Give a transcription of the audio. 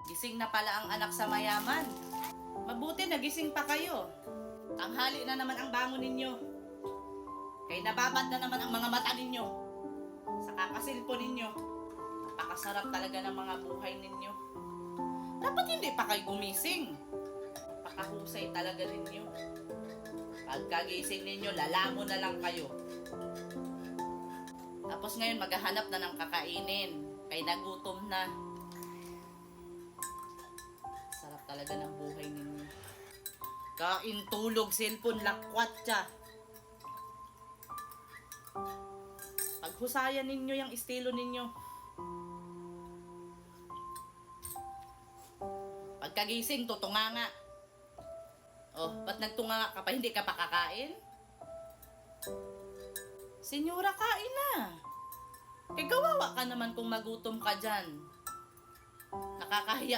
Gising na pala ang anak sa mayaman. Mabuti nagising pa kayo. Tanghali na naman ang bangon ninyo. Kay nababad na naman ang mga mata ninyo. Sa kakasilpo ninyo. Napakasarap talaga ng mga buhay ninyo. Dapat hindi pa kayo gumising. Napakahusay talaga ninyo. Pagkagising ninyo, lalamon na lang kayo. Tapos ngayon maghahanap na ng kakainin. Kay nagutom na. Sarap talaga ng buhay ninyo. Kain, tulog, cellphone, lakwatsa. Paghusayan ninyo yung estilo ninyo. Pagkagising, tutunganga. Oh, ba't nagtunganga ka pa? Hindi ka pa kakain? Senyora, kain na. Kaya kawawa ka naman kung magutom ka dyan. Nakakahiya.